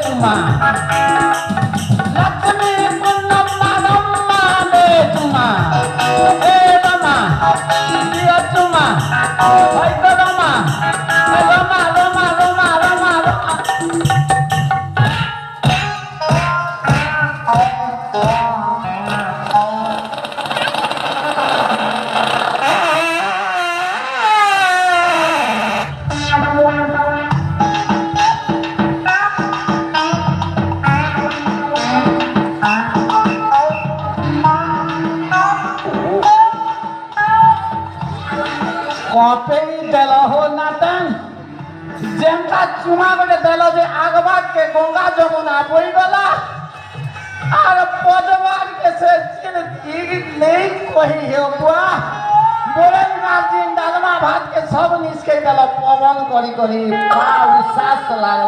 चुमा लक्ष्मी पुन्नम्मा रम्मा दे चुमा ए रमा दियो चुमा हयतो रमा रमा रमा रमा रमा कॉपी देलो हो नातन जेमता चुमा के देलो जे आगवा के गंगा जमुना बोई गला आर पदवार के से चिर नहीं कोई हो बुआ बोले मार्जिन डालमा भात के सब निस्के देलो पवन करी करी बा विश्वास लागल।